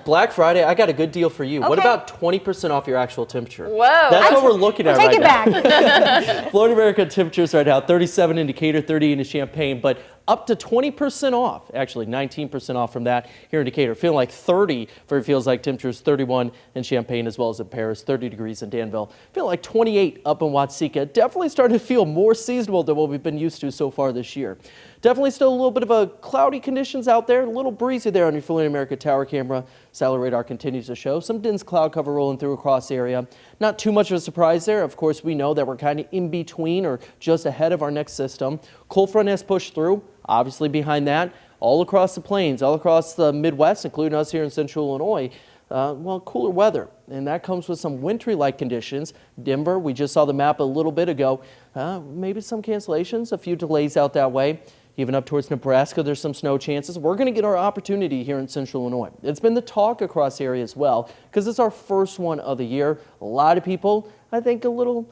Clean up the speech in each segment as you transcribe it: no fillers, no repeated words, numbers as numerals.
Black Friday, I got a good deal for you. Okay. What about 20% off your actual temperature? Whoa. That's what we're looking at Take right it now. back. Florida America temperatures right now, 37 in Decatur, 30 in Champaign, but up to 20% off, actually 19% off from that here in Decatur. Feeling like 30 for it feels like temperatures, 31 in Champaign as well as in Paris, 30 degrees in Danville. Feeling like 28 up in Watseka. Definitely starting to feel more seasonal than what we've been used to so far this year. Definitely still a little bit of a cloudy conditions out there, a little breezy there on your Florida America tower camera. Satellite radar continues to show some dense cloud cover rolling through across the area. Not too much of a surprise there. Of course, we know that we're kind of in between or just ahead of our next system. Cold front has pushed through. Obviously behind that, all across the plains, all across the Midwest, including us here in central Illinois, well, cooler weather. And that comes with some wintry-like conditions. Denver, we just saw the map a little bit ago. Maybe some cancellations, a few delays out that way. Even up towards Nebraska, there's some snow chances. We're going to get our opportunity here in central Illinois. It's been the talk across the area as well because it's our first one of the year. A lot of people, I think, a little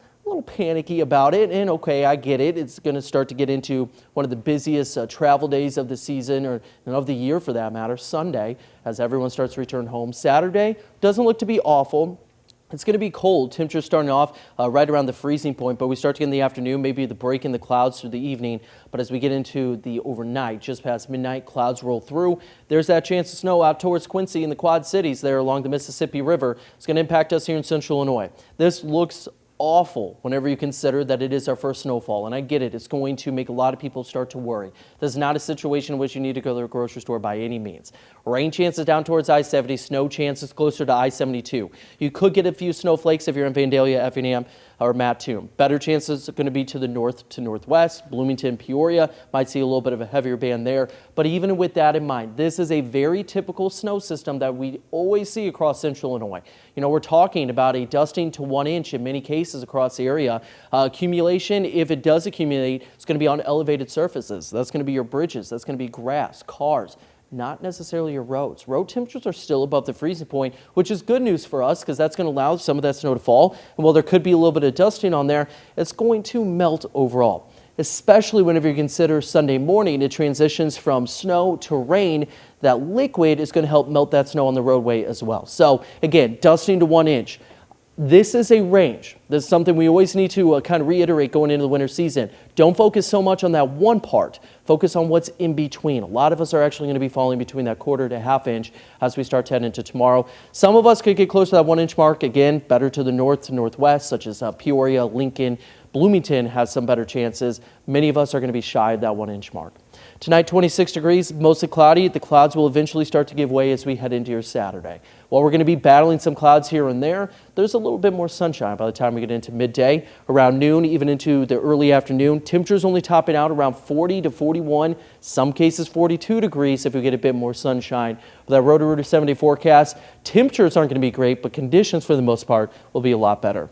panicky about it, and okay, I get it. It's going to start to get into one of the busiest travel days of the season and of the year for that matter, Sunday, as everyone starts to return home. Saturday doesn't look to be awful. It's going to be cold. Temperatures starting off right around the freezing point, but we start to get in the afternoon, maybe the break in the clouds through the evening. But as we get into the overnight, just past midnight, clouds roll through. There's that chance of snow out towards Quincy and the Quad Cities there along the Mississippi River. It's going to impact us here in central Illinois. This looks awful whenever you consider that it is our first snowfall, and I get it. It's going to make a lot of people start to worry. This is not a situation in which you need to go to the grocery store by any means. Rain chances down towards I-70, snow chances closer to I-72. You could get a few snowflakes if you're in Vandalia, Effingham, or Mattoon. Better chances are going to be to the north to northwest. Bloomington, Peoria might see a little bit of a heavier band there. But even with that in mind, this is a very typical snow system that we always see across central Illinois. You know, we're talking about a dusting to 1 inch in many cases across the area. Accumulation, if it does accumulate, it's going to be on elevated surfaces. That's going to be your bridges. That's going to be grass, cars. Not necessarily your roads. Road temperatures are still above the freezing point, which is good news for us because that's going to allow some of that snow to fall. And while there could be a little bit of dusting on there, it's going to melt overall, especially whenever you consider Sunday morning. It transitions from snow to rain. That liquid is going to help melt that snow on the roadway as well. So again, dusting to 1 inch. This is a range. This is something we always need to kind of reiterate going into the winter season. Don't focus so much on that one part. Focus on what's in between. A lot of us are actually going to be falling between that 1/4 to 1/2 inch as we start to head into tomorrow. Some of us could get close to that 1 inch mark. Again, better to the north to northwest, such as Peoria, Lincoln, Bloomington has some better chances. Many of us are going to be shy of that 1 inch mark. Tonight, 26 degrees, mostly cloudy. The clouds will eventually start to give way as we head into your Saturday. While we're going to be battling some clouds here and there, there's a little bit more sunshine by the time we get into midday. Around noon, even into the early afternoon, temperatures only topping out around 40 to 41, some cases 42 degrees if we get a bit more sunshine. With that Roto-Rooter 70 forecast, temperatures aren't going to be great, but conditions for the most part will be a lot better.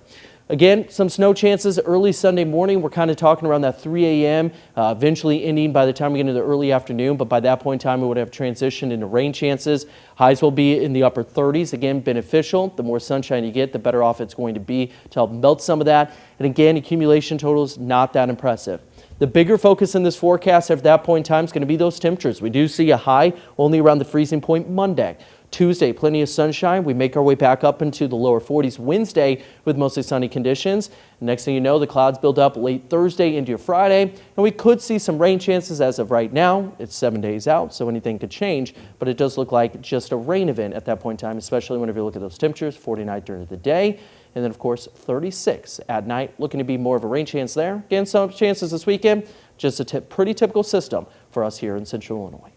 Again, some snow chances early Sunday morning. We're kind of talking around that 3 a.m., eventually ending by the time we get into the early afternoon. But by that point in time, we would have transitioned into rain chances. Highs will be in the upper 30s. Again, beneficial. The more sunshine you get, the better off it's going to be to help melt some of that. And again, accumulation totals not that impressive. The bigger focus in this forecast at that point in time is going to be those temperatures. We do see a high only around the freezing point Monday. Tuesday, plenty of sunshine. We make our way back up into the lower 40s Wednesday with mostly sunny conditions. Next thing you know, the clouds build up late Thursday into your Friday, and we could see some rain chances as of right now. It's 7 days out, so anything could change, but it does look like just a rain event at that point in time, especially whenever you look at those temperatures, 49 during the day, and then of course 36 at night, looking to be more of a rain chance there. Again, some chances this weekend, just a pretty typical system for us here in central Illinois.